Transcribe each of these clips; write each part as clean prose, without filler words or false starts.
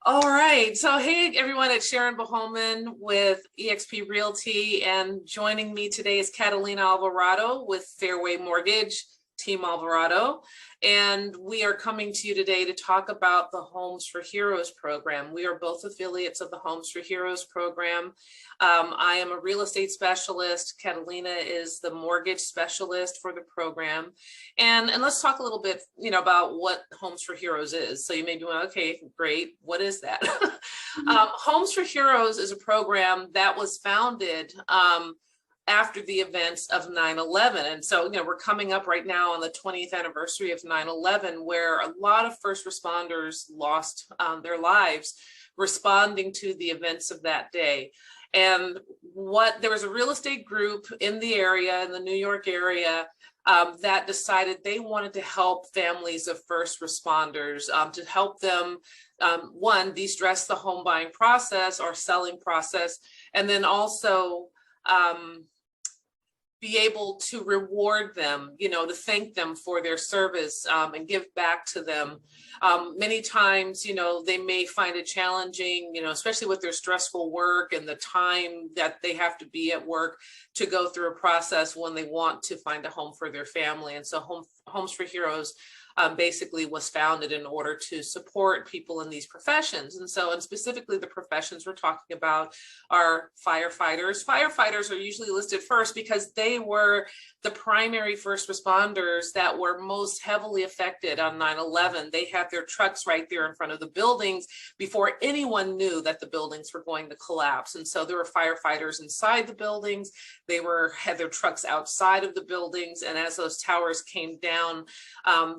All right. So, hey, everyone, it's Sharon Bohoman with eXp Realty, and joining me today is Catalina Alvarado with Fairway Mortgage, Team Alvarado. And we are coming to you today to talk about the Homes for Heroes program. We are both affiliates of the Homes for Heroes program. I am a real estate specialist. Catalina is the mortgage specialist for the program. And let's talk a little bit, about what Homes for Heroes is. So you may be going, okay, great. What is that? Homes for Heroes is a program that was founded after the events of 9/11. And so, we're coming up right now on the 20th anniversary of 9/11, where a lot of first responders lost their lives responding to the events of that day. And there was a real estate group in the area, in the New York area, that decided they wanted to help families of first responders, to help them, one, de-stress the home buying process or selling process, and then also be able to reward them, to thank them for their service, and give back to them. Many times, they may find it challenging, especially with their stressful work and the time that they have to be at work to go through a process when they want to find a home for their family. And so Homes for Heroes basically was founded in order to support people in these professions. And specifically the professions we're talking about are firefighters. Firefighters are usually listed first because they were the primary first responders that were most heavily affected on 9/11. They had their trucks right there in front of the buildings before anyone knew that the buildings were going to collapse. And so there were firefighters inside the buildings. They had their trucks outside of the buildings. And as those towers came down,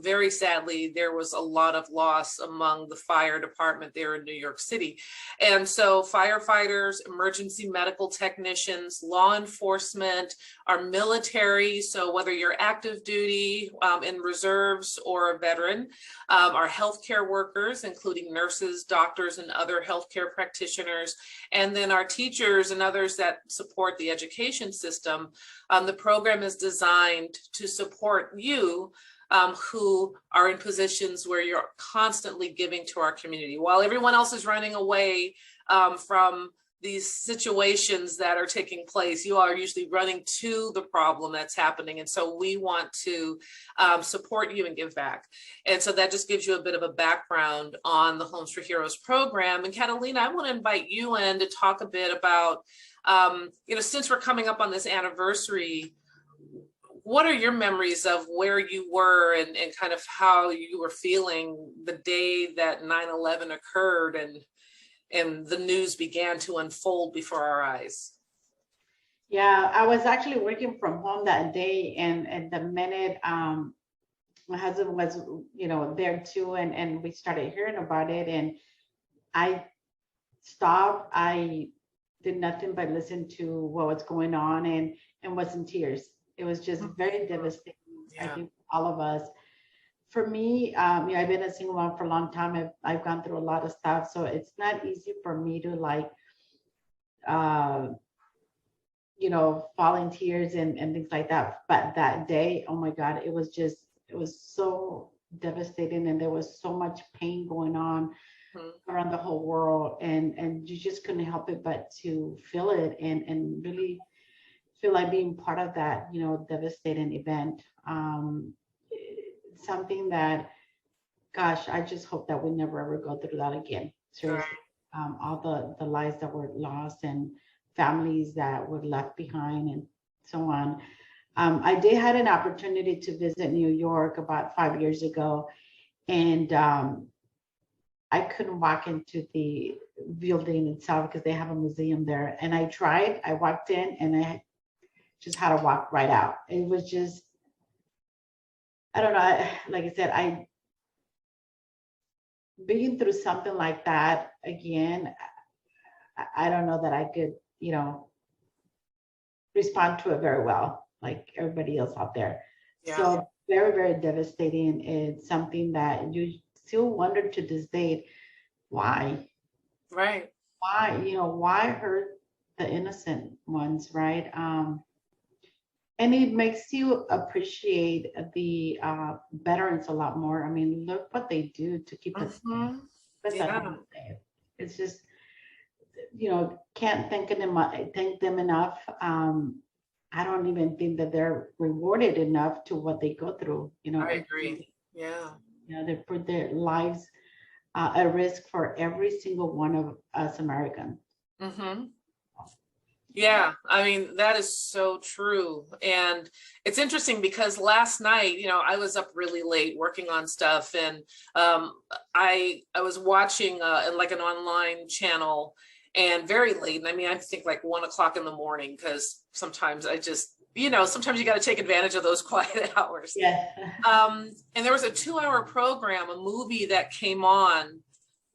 very sadly, there was a lot of loss among the fire department there in New York City. And so firefighters, emergency medical technicians, law enforcement, our military, so whether you're active duty, in reserves or a veteran, our healthcare workers, including nurses, doctors, and other healthcare practitioners, and then our teachers and others that support the education system. The program is designed to support you who are in positions where you're constantly giving to our community. While everyone else is running away from these situations that are taking place, you are usually running to the problem that's happening. And so we want to support you and give back. And so that just gives you a bit of a background on the Homes for Heroes program. And Catalina, I want to invite you in to talk a bit about, since we're coming up on this anniversary, what are your memories of where you were and kind of how you were feeling the day that 9/11 occurred and the news began to unfold before our eyes? Yeah, I was actually working from home that day, and the minute my husband was, there too, and we started hearing about it, and I stopped. I did nothing but listen to what was going on and was in tears. It was just very devastating. Yeah. I think all of us. For me, I've been a single mom for a long time. I've gone through a lot of stuff, so it's not easy for me to fall in tears and things like that. But that day, oh my God, it was so devastating, and there was so much pain going on around the whole world, and you just couldn't help it but to feel it and really feel like being part of that, devastating event. Something that, gosh, I just hope that we never ever go through that again. Seriously, all the lives that were lost and families that were left behind and so on. I did had an opportunity to visit New York about 5 years ago, and I couldn't walk into the building itself because they have a museum there. And I tried. I walked in, and I just had to walk right out. It was just, I don't know. Like I said, being through something like that again, I don't know that I could, respond to it very well, like everybody else out there. Yeah. So very, very devastating. It's something that you still wonder to this date, why? Right. Why, why hurt the innocent ones, right? And it makes you appreciate the veterans a lot more. I mean, look what they do to keep us safe. It's just, can't thank them enough. I don't even think that they're rewarded enough to what they go through. I agree. Yeah. They put their lives at risk for every single one of us Americans. Mm-hmm. Yeah, I mean, that is so true. And it's interesting because last night, I was up really late working on stuff, and I was watching like an online channel, and very late. And I mean, I think like 1 o'clock in the morning, because sometimes I just, sometimes you got to take advantage of those quiet hours. Yeah. And there was a 2-hour program, a movie that came on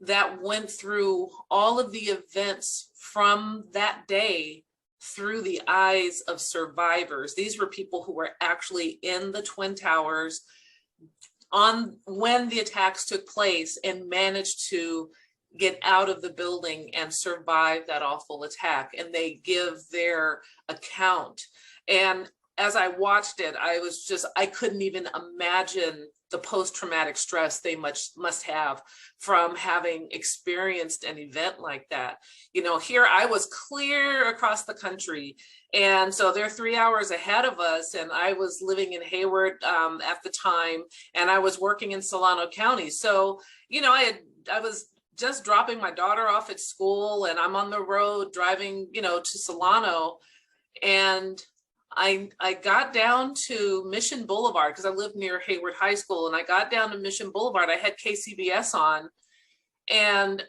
that went through all of the events from that day through the eyes of survivors. These were people who were actually in the Twin Towers on when the attacks took place and managed to get out of the building and survive that awful attack. And they give their account. And as I watched it, I couldn't even imagine the post-traumatic stress they must have from having experienced an event like that. Here I was clear across the country, and so they're 3 hours ahead of us, and I was living in Hayward at the time, and I was working in Solano County. So, I was just dropping my daughter off at school, and I'm on the road driving, to Solano, and I got down to Mission Boulevard because I lived near Hayward High School, and I got down to Mission Boulevard. I had KCBS on, and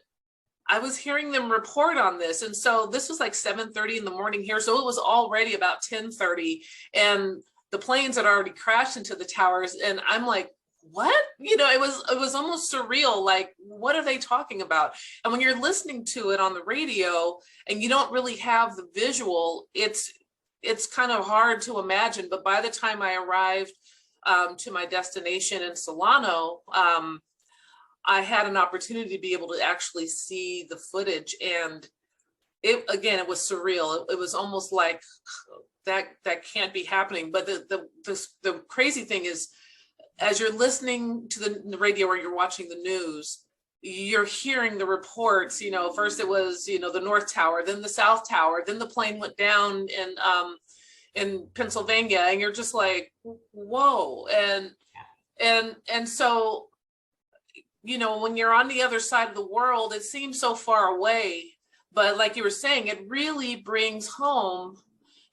I was hearing them report on this. And so this was like 7:30 in the morning here. So it was already about 10:30, and the planes had already crashed into the towers. And I'm like, what? It was almost surreal. Like, what are they talking about? And when you're listening to it on the radio and you don't really have the visual, it's kind of hard to imagine. But by the time I arrived to my destination in Solano, I had an opportunity to be able to actually see the footage, and it was surreal. It was almost like that can't be happening. But the crazy thing is, as you're listening to the radio or you're watching the news, you're hearing the reports. First it was the North Tower, then the South Tower, then the plane went down in Pennsylvania, and you're just like, whoa. And so when you're on the other side of the world, it seems so far away, but like you were saying, it really brings home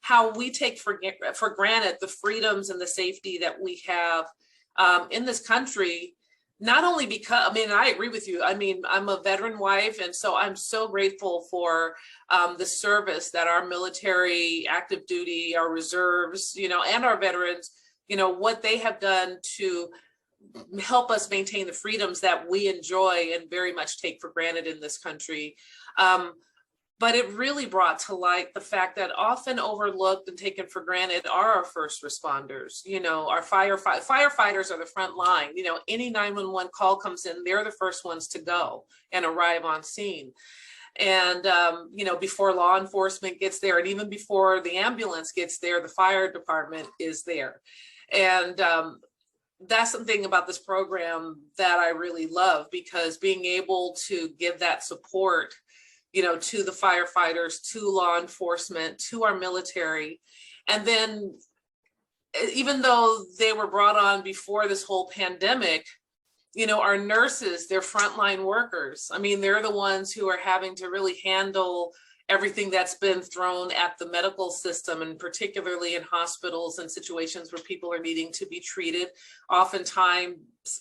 how we take for granted the freedoms and the safety that we have in this country. Not only because, I agree with you. I'm a veteran wife, and so I'm so grateful for the service that our military, active duty, our reserves, and our veterans, what they have done to help us maintain the freedoms that we enjoy and very much take for granted in this country. But it really brought to light the fact that often overlooked and taken for granted are our first responders. Our firefighters are the front line. Any 911 call comes in, they're the first ones to go and arrive on scene. And, before law enforcement gets there, and even before the ambulance gets there, the fire department is there. And that's something about this program that I really love, because being able to give that support to the firefighters, to law enforcement, to our military. And then even though they were brought on before this whole pandemic, our nurses, they're frontline workers. They're the ones who are having to really handle everything that's been thrown at the medical system, and particularly in hospitals and situations where people are needing to be treated, oftentimes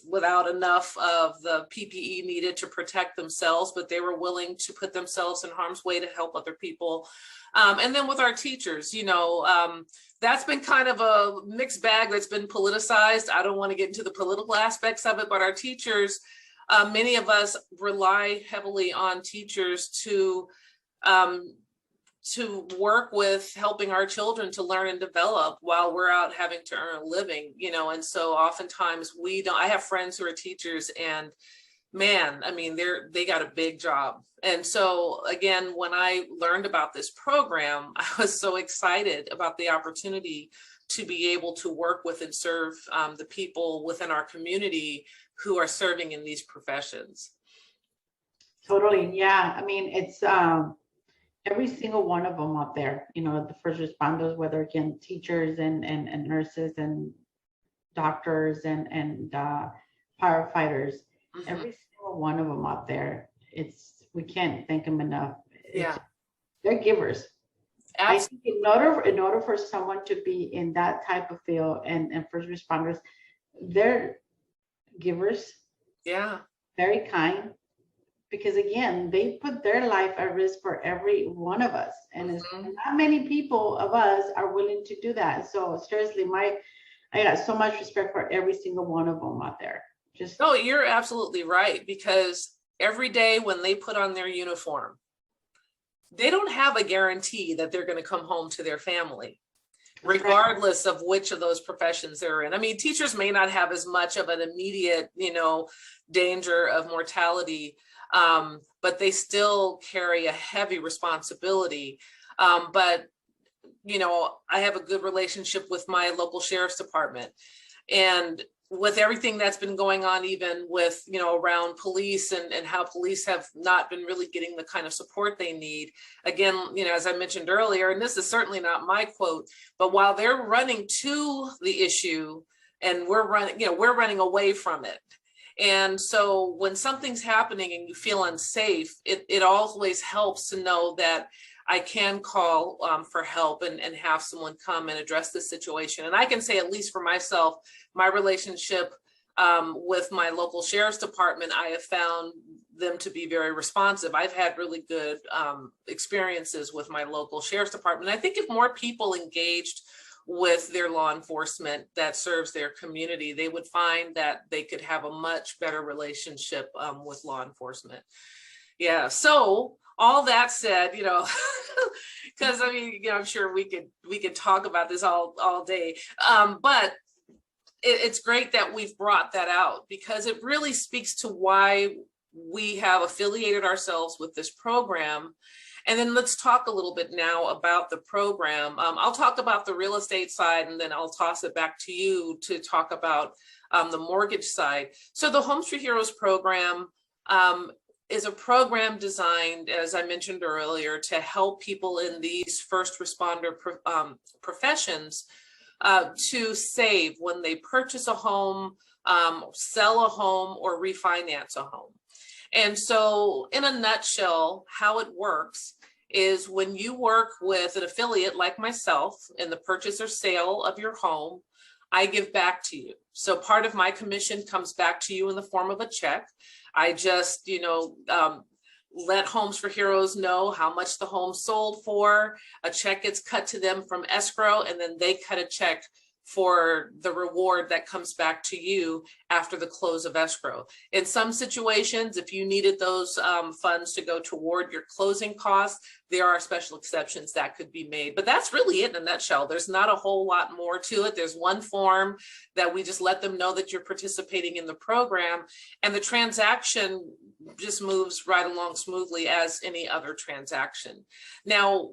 without enough of the PPE needed to protect themselves, but they were willing to put themselves in harm's way to help other people. And then with our teachers, that's been kind of a mixed bag that's been politicized. I don't want to get into the political aspects of it, but our teachers, many of us rely heavily on teachers to work with helping our children to learn and develop while we're out having to earn a living, and so oftentimes I have friends who are teachers, and man, they got a big job. And so again, when I learned about this program, I was so excited about the opportunity to be able to work with and serve the people within our community who are serving in these professions. Totally. Yeah. I mean, it's every single one of them out there, the first responders, whether again, teachers and nurses and doctors and firefighters, Mhm. every single one of them out there, we can't thank them enough. Yeah, They're givers. I absolutely. think in order for someone to be in that type of field and first responders, they're givers, Yeah. very kind, because again, they put their life at risk for every one of us. Mhm. And not many people of us are willing to do that. So seriously, I got so much respect for every single one of them out there. Just No, you're absolutely right, because every day when they put on their uniform, they don't have a guarantee that they're going to come home to their family, that's right. regardless of which of those professions they're in. I mean, teachers may not have as much of an immediate, danger of mortality, but they still carry a heavy responsibility. But I have a good relationship with my local sheriff's department. And with everything that's been going on, even with, around police and how police have not been really getting the kind of support they need. Again, as I mentioned earlier, and this is certainly not my quote, but while they're running to the issue and we're running away from it. And so when something's happening and you feel unsafe, it always helps to know that I can call for help and have someone come and address the situation. And I can say, at least for myself, my relationship with my local sheriff's department, I have found them to be very responsive. I've had really good experiences with my local sheriff's department. I think if more people engaged with their law enforcement that serves their community, they would find that they could have a much better relationship with law enforcement. Yeah. So all that said, because I mean, I'm sure we could talk about this all day. But it's great that we've brought that out, because it really speaks to why we have affiliated ourselves with this program. And then let's talk a little bit now about the program. I'll talk about the real estate side, and then I'll toss it back to you to talk about the mortgage side. So the Homes for Heroes program is a program designed, as I mentioned earlier, to help people in these first responder professions to save when they purchase a home, sell a home, or refinance a home. And so in a nutshell, how it works is when you work with an affiliate like myself in the purchase or sale of your home, I give back to you. So part of my commission comes back to you in the form of a check. I just, let Homes for Heroes know how much the home sold for. A check gets cut to them from escrow, and then they cut a check for the reward that comes back to you after the close of escrow. In some situations, if you needed those funds to go toward your closing costs, there are special exceptions that could be made. But that's really it in a nutshell. There's not a whole lot more to it. There's one form that we just let them know that you're participating in the program, and the transaction just moves right along smoothly as any other transaction. Now,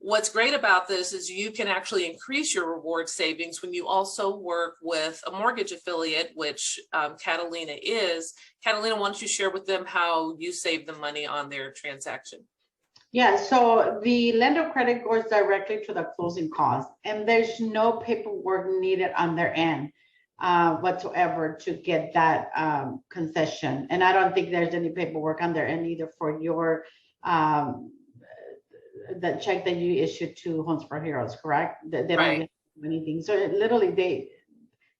what's great about this is you can actually increase your reward savings when you also work with a mortgage affiliate, which Catalina is. Catalina, why don't you share with them how you save the money on their transaction? Yeah, so the lender credit goes directly to the closing cost, and there's no paperwork needed on their end whatsoever to get that concession. And I don't think there's any paperwork on their end either for your the check that you issued to Homes for Heroes, correct? They don't Right. get anything. So literally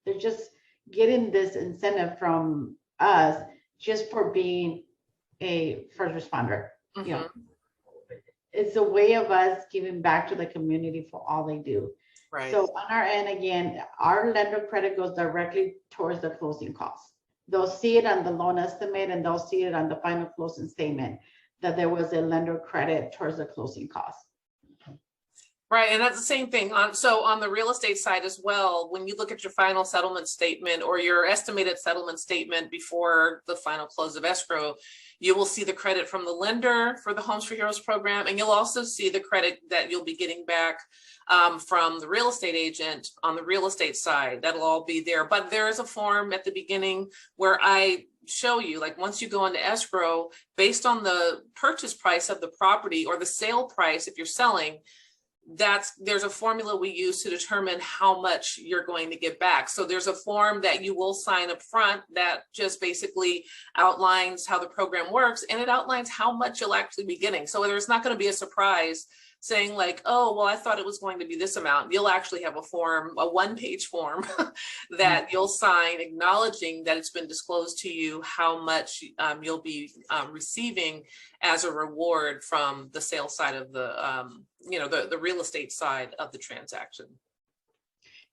they're just getting this incentive from us just for being a first responder. Mm-hmm. It's a way of us giving back to the community for all they do. Right. So on our end, again, our lender credit goes directly towards the closing costs. They'll see it on the loan estimate, and they'll see it on the final closing statement that there was a lender credit towards the closing costs. Right, and that's the same thing. So on the real estate side as well, when you look at your final settlement statement or your estimated settlement statement before the final close of escrow, you will see the credit from the lender for the Homes for Heroes program, and you'll also see the credit that you'll be getting back from the real estate agent on the real estate side. That'll all be there. But there is a form at the beginning where I show you, like once you go into escrow, based on the purchase price of the property or the sale price, if you're selling, there's a formula we use to determine how much you're going to get back. So there's a form that you will sign up front that just basically outlines how the program works, and it outlines how much you'll actually be getting. So there's not going to be a surprise saying like, oh, well, I thought it was going to be this amount. You'll actually have a form, a one-page form that you'll sign acknowledging that it's been disclosed to you how much you'll be receiving as a reward from the sales side of the, the real estate side of the transaction.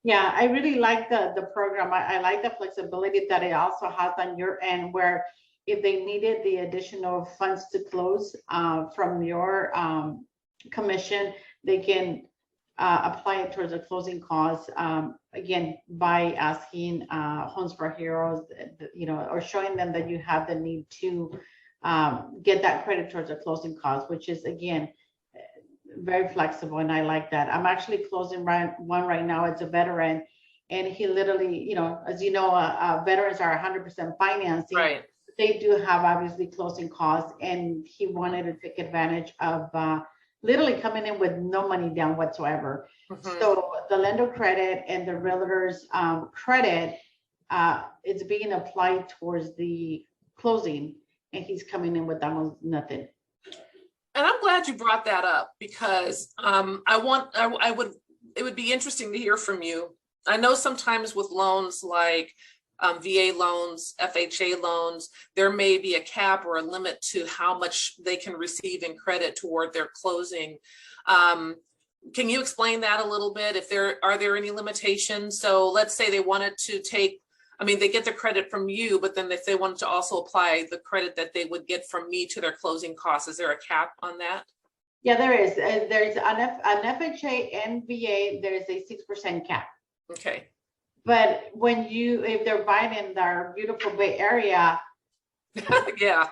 Yeah, I really like the program. I like the flexibility that it also has on your end, where if they needed the additional funds to close from your commission, they can apply it towards the closing costs, again, by asking Homes for Heroes, or showing them that you have the need to get that credit towards the closing costs, which is, again, very flexible. And I like that. I'm actually closing one right now. It's a veteran, and he literally, as you know, veterans are 100% financing. Right. They do have obviously closing costs, and he wanted to take advantage of literally coming in with no money down whatsoever. Mm-hmm. So the lender credit and the realtor's credit is being applied towards the closing, and he's coming in with almost nothing. And I'm glad you brought that up, because it would be interesting to hear from you. I know sometimes with loans like VA loans, FHA loans, there may be a cap or a limit to how much they can receive in credit toward their closing. Can you explain that a little bit? Are there any limitations? So let's say they wanted to they get the credit from you, but then if they wanted to also apply the credit that they would get from me to their closing costs, is there a cap on that? Yeah, there is. There's an FHA and VA, there's a 6% cap. Okay. But if they're buying in our beautiful Bay Area, yeah,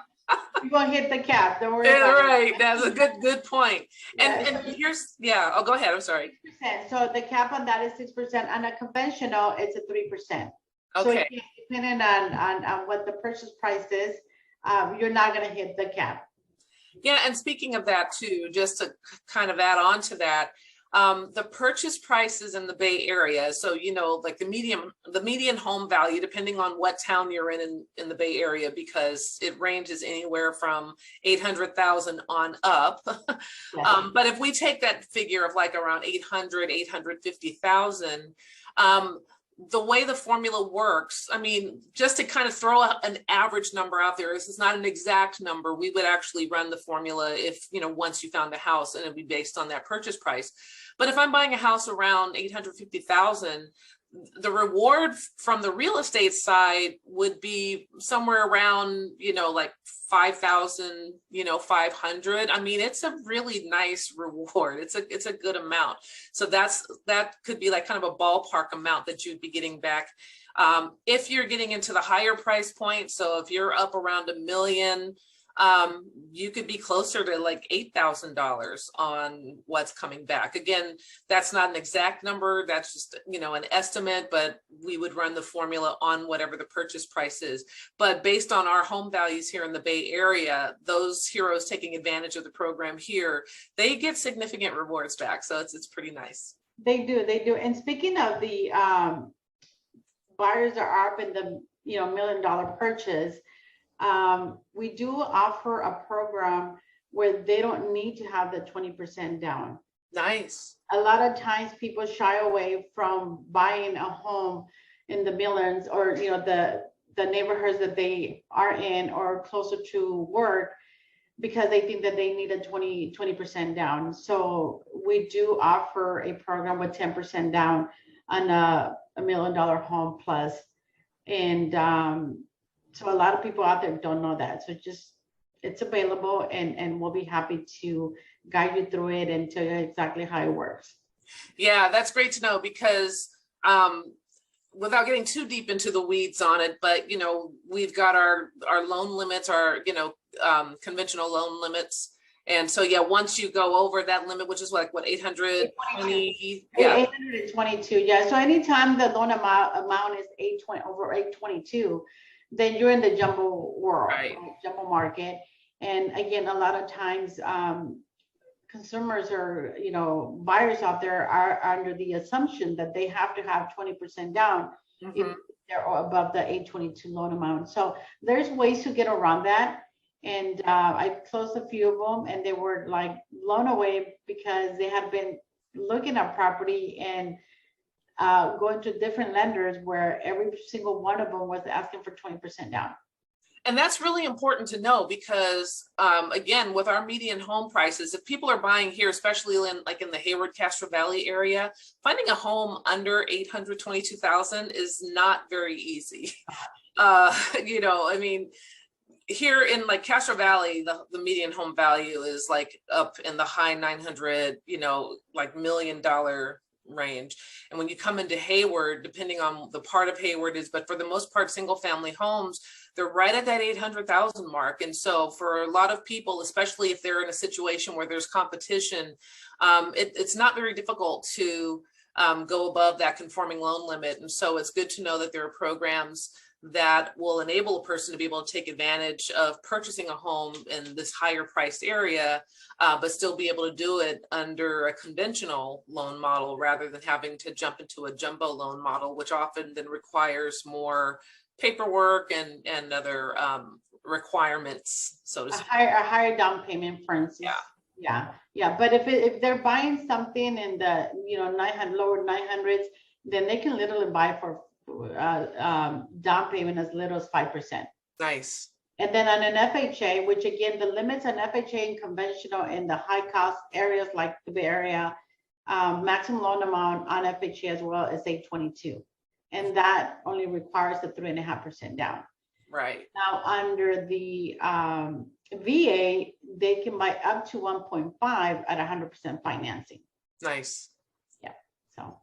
you won't hit the cap. Don't worry. Yeah, about right. it. That's a good point. And oh, go ahead. I'm sorry. 6%. So the cap on that is 6%. On a conventional, it's a 3%. Okay. So depending on what the purchase price is, you're not going to hit the cap. Yeah, and speaking of that too, just to kind of add on to that, the purchase prices in the Bay Area. So, like the median home value, depending on what town you're in the Bay Area, because it ranges anywhere from 800,000 on up. Yes. But if we take that figure of like around 850,000, the way the formula works, just to kind of throw an average number out there, this is not an exact number. We would actually run the formula if, once you found a house, and it'd be based on that purchase price. But if I'm buying a house around 850,000, the reward from the real estate side would be somewhere around, like 5,000, 500. It's a really nice reward. It's a good amount. So that could be like kind of a ballpark amount that you'd be getting back. If you're getting into the higher price point, so if you're up around $1 million, you could be closer to like $8,000 on what's coming back. Again, that's not an exact number. That's just, an estimate, but we would run the formula on whatever the purchase price is. But based on our home values here in the Bay Area, those heroes taking advantage of the program here, they get significant rewards back. So it's pretty nice. They do. And speaking of the buyers that are up in the, $1 million purchase, we do offer a program where they don't need to have the 20% down. Nice. A lot of times people shy away from buying a home in the millions, or the neighborhoods that they are in or closer to work, because they think that they need a 20% down. So we do offer a program with 10% down on a $1 million home plus. And so a lot of people out there don't know that. So it's available, and we'll be happy to guide you through it and tell you exactly how it works. Yeah, that's great to know, because without getting too deep into the weeds on it, but we've got our loan limits, our conventional loan limits. And so, yeah, once you go over that limit, which is what 820, yeah, 822, yeah. So anytime the loan amount is over 822, then you're in the jumbo world, Right. right? Jumbo market. And again, a lot of times consumers or, you know, buyers out there are under the assumption that they have to have 20% down if they're above the 822 loan amount. So there's ways to get around that. And I closed a few of them, and they were like blown away because they had been looking at property and going to different lenders where every single one of them was asking for 20% down. And that's really important to know because, again, with our median home prices, if people are buying here, especially in the Hayward, Castro Valley area, finding a home under 822,000 is not very easy. You know, I mean, here in like Castro Valley, the median home value is like up in the high 900, you know, like $1 million range. And when you come into Hayward, depending on the part of Hayward is, but for the most part, single family homes, they're right at that 800,000 mark. And so for a lot of people, especially if they're in a situation where there's competition, it's not very difficult to go above that conforming loan limit. And so it's good to know that there are programs that will enable a person to be able to take advantage of purchasing a home in this higher priced area, but still be able to do it under a conventional loan model rather than having to jump into a jumbo loan model, which often then requires more paperwork and other requirements, so to speak. A higher down payment, for instance. Yeah. But if they're buying something in the, you know, 900, lower 900s, then they can literally buy for down payment as little as 5%. Nice. And then on an FHA, which again, the limits on FHA and conventional in the high cost areas like the Bay Area, maximum loan amount on FHA as well is 822. And that only requires the 3.5% down. Right. Now under the VA, they can buy up to 1.5 at 100% financing. Nice. Yeah. So.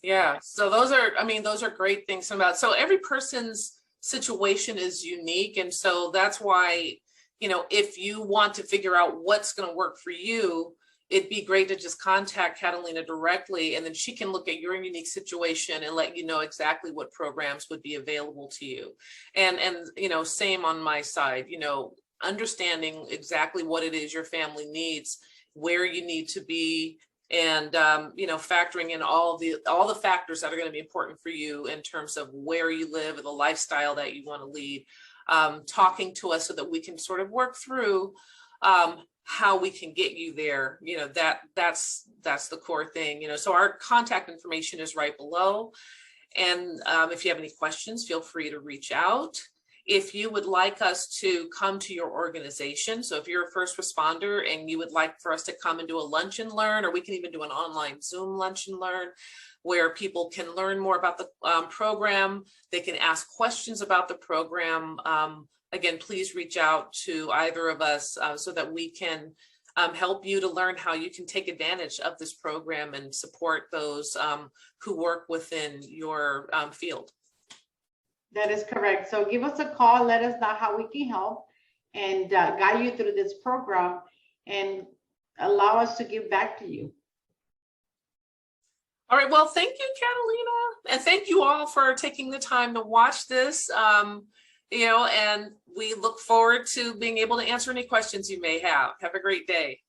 Yeah. So those are great things about. So every person's situation is unique, and so that's why, you know, if you want to figure out what's going to work for you, it'd be great to just contact Catalina directly, and then she can look at your unique situation and let you know exactly what programs would be available to you. And you know, same on my side, you know, understanding exactly what it is your family needs, where you need to be, and you know, factoring in all the factors that are going to be important for you in terms of where you live and the lifestyle that you want to lead. Talking to us so that we can sort of work through how we can get you there. You know, that's the core thing, you know. So our contact information is right below. And if you have any questions, feel free to reach out. If you would like us to come to your organization, so if you're a first responder and you would like for us to come and do a lunch and learn, or we can even do an online Zoom lunch and learn, where people can learn more about the program, they can ask questions about the program. Again, please reach out to either of us so that we can help you to learn how you can take advantage of this program and support those who work within your field. That is correct. So give us a call, let us know how we can help and guide you through this program and allow us to give back to you. All right, well, thank you, Catalina. And thank you all for taking the time to watch this. You know, and we look forward to being able to answer any questions you may have. Have a great day.